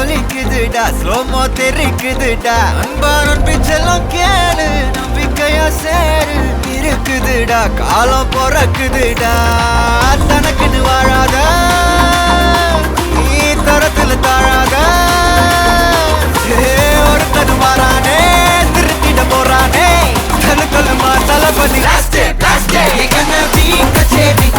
ஜொலிக்குதுடா slo-mo தெரிக்குதுடா அன்பானன் பிச்செல்லாம் கேளு நம்பிக்கையா சேரு இருக்குதுடா காலம் பொறக்குதுடா தனக்குன்னு வாழாத நீ தரத்துல தாழாத ஒருத்தனு மாறானே திருத்திட போறானே தலுக்கலுமா தளபதி கச்சேரி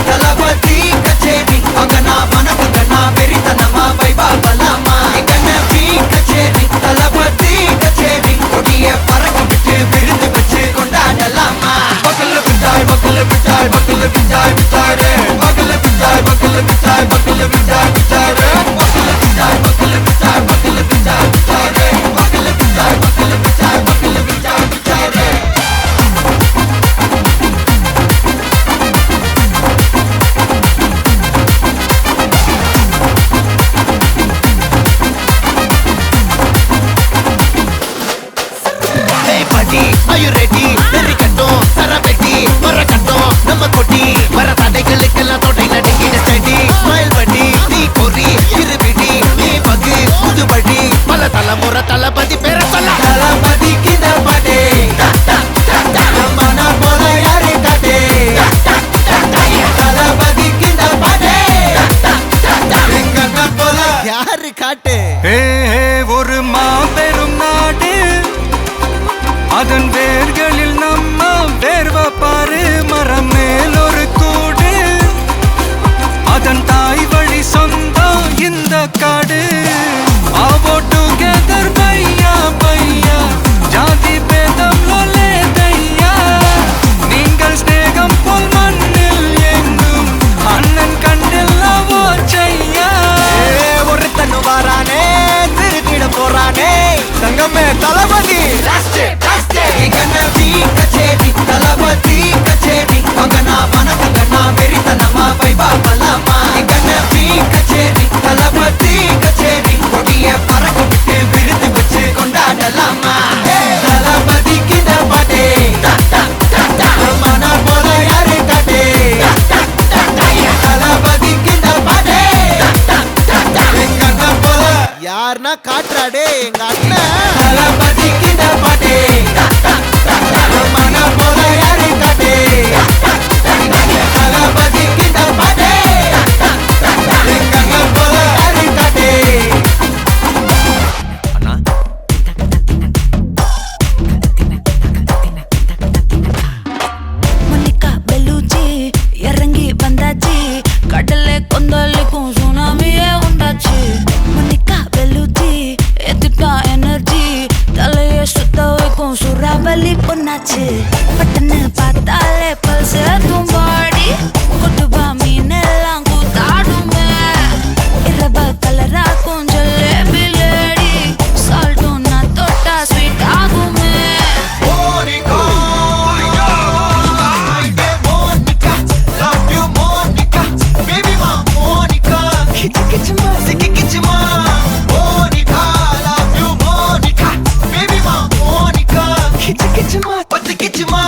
தளபதி கச்சேரி அங்கனா மனசுங்கனா வெறித்தனமா வைபா பலாமா கச்சேரி தளபதி கச்சேரி கொடிய பறக்க விட்டு விருந்து வச்சு கொண்டாடலாமா பக்கல்ல விட்டாய் பக்கல்ல விட்டாய் பக்கல்ல விட்டாய் விட்டாரு பக்கல்ல விட்டாய் பக்கல்ல விட்டாய் பக்கல்ல விட்டாய் விட்டாரு பக்கல்ல விட்டாய் பக்கல்ல விட்டாய் பக்கல்ல விட்டாய் விட்டாரு பக்கல்ல விட்டாய் பக்கல்ல விட்டாய் பக்கல்ல விட்டாய் விட்டாரு Are you ready? Very கட்டும் சரவெட்டி வர கட்டும் நம்ம கொட்டி வர தடைகளுக்கெல்லாம் தொட்டை நடுங்கிட ஸ்டடி ஸ்மைல் பண்ணி நீ பொறி இருபிடி நீ பகு புதுபடி பல தலைமுறை தளபதி பேர சொல்ல தளபதிக்கு இந்த பாட்டே மன போல யாரே காட்டே தளபதிக்கு இந்த பாட்டே எங்க போல யாரு காட்டு ஒரு மாபெரும் நாடு அதன் வேர்களில் நம்ம வேர்வ பாரு மரம் மேல் ஒரு கூடு அதன் தாய் வழி சொந்தம் இந்த காடு ஆவோ டுகெதர் பையா பையா ஜாதி பேதம் லோலே தையா நீங்கள் ஸ்நேகம் போல் மண்ணில் எங்கும் அண்ணன் கண்டில் அவோ செய்யா ஒருத்தனு வாரானே திருத்திட போறானே தங்கமே தளபதி கச்சேரி தளபதி கச்சேரி அங்கனா மனசங்கனா வெறித்தனமா வைபா பலாமா கச்சேரி தளபதி கச்சேரி கொடிய பறக்க விட்டு விருந்து வச்சு கொண்டாடலாமா தளபதிக்கு இந்த பாட்டே மன போல யாரு காட்டே தளபதிக்கு இந்த பாட்டே எங்க அண்ணன் போல யாருன்னா காட்டுறாடே எங்க அண்ணன் தளபதிக்கு இந்த பாட்டே மன போல யாரு காட்டே தளபதிக்கு இந்த பாட்டே எங்க அண்ணன் போல யாரு காட்டே அண்ணா மோனிகா பெலூச்சி இறங்கி வந்தாச்சு கடலை கொந்தளிக்கும் சுனாமியே உண்டாச்சு மோனிகா பெலூச்சி எத்துட்டா எனர்ஜி தலைய சுத்த வைக்கும் சூறாவளி பொண்ணாச்சு பட்டன்னு பார்த்தாலே பல்ஸ் தும்பாடி கொட்டுபா மீன் எல்லாம் கூத்தாடுமே இரவ கலராக்கும் ஜல்லேபி லேடி சால்ட்டும் நான் தொட்டா ஸ்வீட் ஆகுமே Monica, Monica, love you Monica, baby ma Monica, kichma, kichma, Monica, love you Monica, baby ma Monica, kichma, what kichma.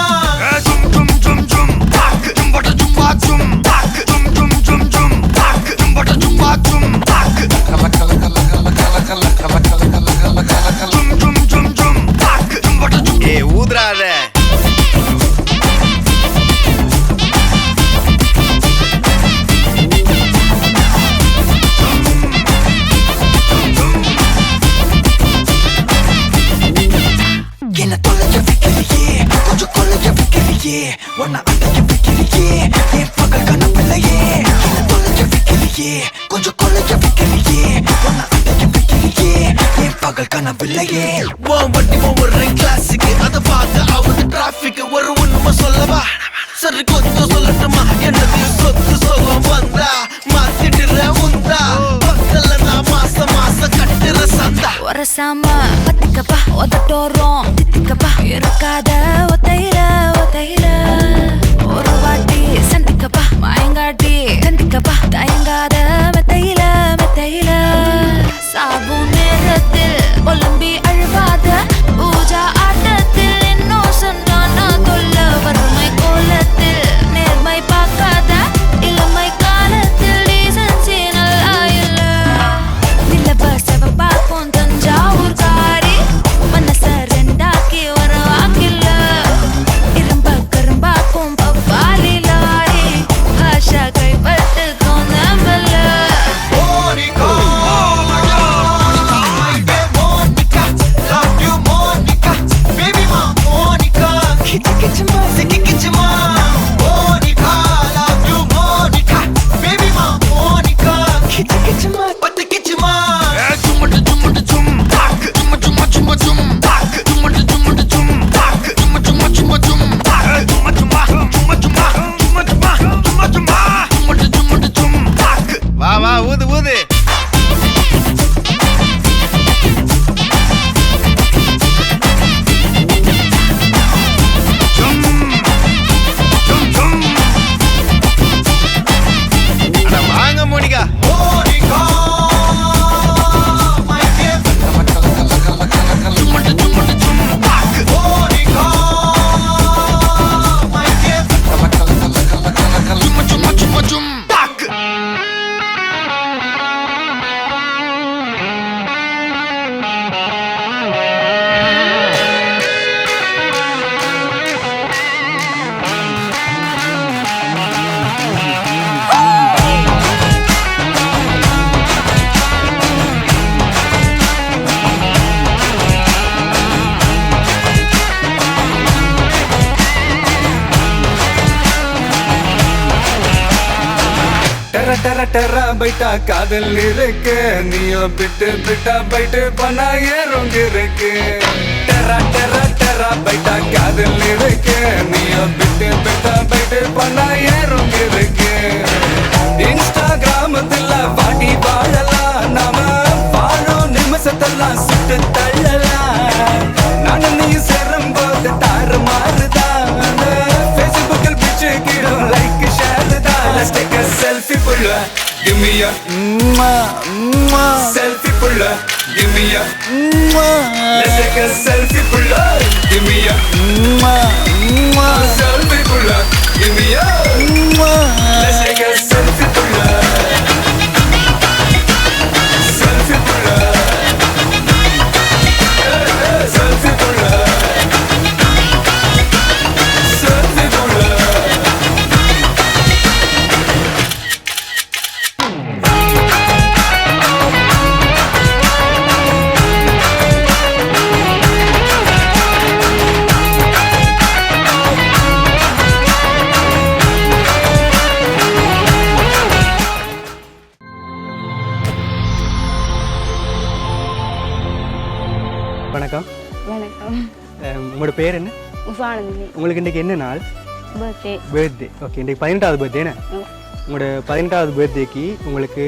Zum zum zum zum tak zum bata zum ba zum tak zum zum zum zum tak zum bata zum ba zum tak kala kala kala kala kala kala kala kala kala kala kala zum zum zum zum tak zum bata zum ஊதுறாத என்ன தொலைஞ்ச வைக்கிறியே கொஞ்சம் கொலைஞ்ச வைக்கிறியே உன்னை அடைஞ்ச வைக்கிறியே என் பகல் கனவில்லையே என்ன தொலைஞ்ச வைக்கிறியே கொஞ்சம் கொலைஞ்ச வைக்கிறியே உன்னை அடைஞ்ச வைக்கிறியே என் பகல் கனவில்லையே வண்டி ஒவ்வொரு கிளாஸுக்கு அதை பார்த்து ஆகுது டிராபிக் ஒரு உண்மை சொல்லவா சரி கொஞ்சம் சொல்லட்டுமா என்னது சொத்து சொல்லம் வந்தா மாத்திடுற உந்தா பக்கல்ல நான் மாசம் மாசம் கட்டுற சந்தா ஒரசாம பத்திக்கப்பா ஒதட்டோரம் தித்திக்கப்பா இருக்காத ஒத்தையில ஒத்தையில ஒரு வாட்டி சந்திக்கப்பா மாயங்காட்டி கந்திக்கப்பா தயங்காத மெத்தையில மெத்தையில சாகு நேரத்தில் ஒலம்பி அழுவாத பூஜா ஆட்டத்தில் இன்னும் சொன்னான தொல்ல வறுமை கோலத்தில் நேர்மை பார்க்காத இளமை காலத்தில் டீசன்சி நல்லா இல்ல நிலவ செவப்பாக்கும் டெரா பைட்டா காதல் இருக்கு நீயும் பிட்டு பிட்டா பைட்டு பண்ணா ஏறுங்க இருக்கு டெரா டெரா டெரா பைட்டா காதல் இருக்கு நீயும் பிட்டு பிட்டா பைட்டு பண்ணா ஏறுங்க இருக்கு இன்ஸ்டாகிராமத்துல வாடி வாழலாம் நாம வாழும் நிமிஷத்தெல்லாம் சுட்டு தள்ளலாம் நானும் நீ சேரும் போது தாறு மாறுதான் ஃபேஸ்புக்கில் பிச்சு கிடும் லைக் ஷேர் தான் Let's take a selfie pulla give me a selfie pulla give me a Let's take a selfie pulla give me a selfie pulla give me a Let's take a selfie pulla selfie pulla selfie pulla selfie pulla வணக்கம். வணக்கம். உங்களோட பேர் என்ன? உஷானந்தினி. உங்களுக்கு இன்றைக்கி என்ன நாள்? Birthday. Okay, இன்றைக்கி 18வது பர்த்டேண்ணே. உங்களோட 18வது பர்த்டேக்கு உங்களுக்கு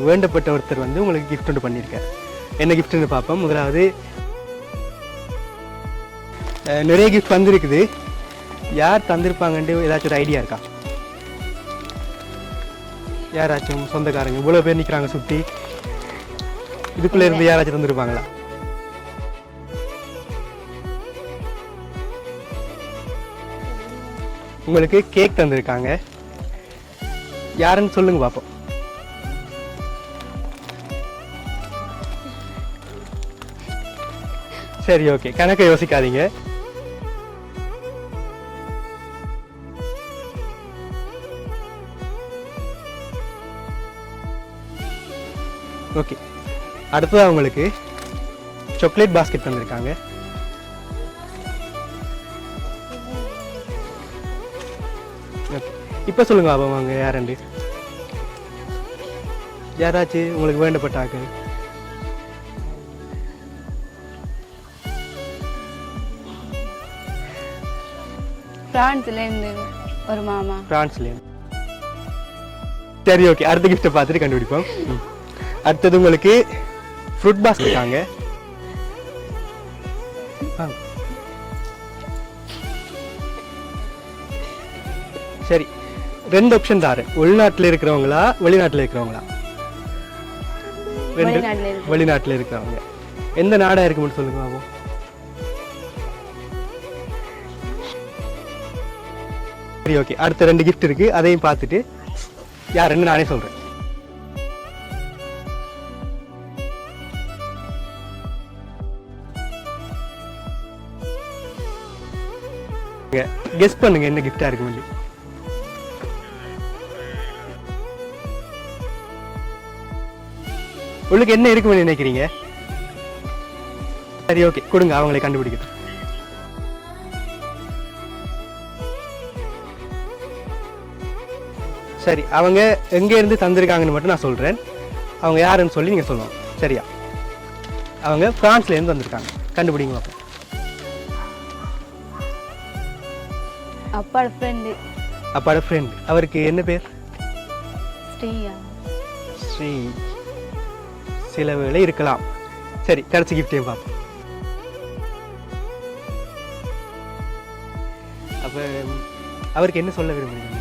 வேண்டப்பட்ட ஒருத்தர் வந்து உங்களுக்கு கிஃப்ட் ஒன்று பண்ணியிருக்கார். என்ன கிஃப்ட்னு பார்ப்போம். முதலாவது நிறைய கிஃப்ட் வந்திருக்குது. யார் தந்திருப்பாங்கன்ட்டு ஏதாச்சும் ஒரு ஐடியா இருக்கா? யாராச்சும் சொந்தக்காரங்க இவ்வளோ பேர் நிற்கிறாங்க சுற்றி, இதுக்குள்ளே இருந்து யாராச்சும் தந்திருப்பாங்களா? உங்களுக்கு கேக் தந்திருக்காங்க. யாருன்னு சொல்லுங்க பாப்போம். சரி, ஓகே, கணக்கை யோசிக்காதீங்க. ஓகே, அடுத்ததாக உங்களுக்கு சாக்லேட் பாஸ்கெட் தந்திருக்காங்க. இப்போ சொல்லுங்க பாபா, வாங்க யாருண்டு யாராச்சும் உங்களுக்கு வேண்டப்பட்டாக்கள்? பிரான்ஸ்லேருந்து ஒரு மாமா. பிரான்ஸ்லேருந்து. சரி, ஓகே, அடுத்த கிஃப்ட்டை பார்த்துட்டு கண்டுபிடிப்போம். அடுத்தது உங்களுக்கு ஃப்ரூட் பாஸ்கெட் தாங்க. சரி, 2 ஆப்ஷன் தாரு. உள்நாட்டில் இருக்கிறவங்களா வெளிநாட்டில் இருக்கிறவங்களா? வெளிநாட்டில் இருக்கிறவங்க. எந்த நாடா இருக்குன்னு சொல்லுங்க பாபு. சரி, ஓகே, அடுத்த 2 கிஃப்ட் இருக்கு, அதையும் பார்த்துட்டு யாருன்னு நானே சொல்றேன். கெஸ் பண்ணுங்க என்ன கிஃப்டா இருக்கு முடியும். உங்களுக்கு என்ன இருக்குன்னு நினைக்கிறீங்க? சரி, ஓகே, கொடுங்க, அவங்களை கண்டுபிடிக்கட்டும். சரி, அவங்க எங்க இருந்து தந்திருக்காங்கன்னு மட்டும் நான் சொல்றேன். அவங்க யாருன்னு சொல்லி நீங்க சொல்லணும். சரியா? அவங்க பிரான்ஸ்ல இருந்து வந்திருக்காங்க. கண்டுபிடிங்க பாப்போம். அப்பாட ஃப்ரெண்டு. அப்பாட ஃப்ரெண்ட். அவருக்கு என்ன பேர்? ஸ்ரீயா. ஸ்ரீ. சில வேளை இருக்கலாம். சரி, கடைசி கிஃப்டையும் பார்ப்போம். அப்போ அவருக்கு என்ன சொல்ல விரும்புறீங்க?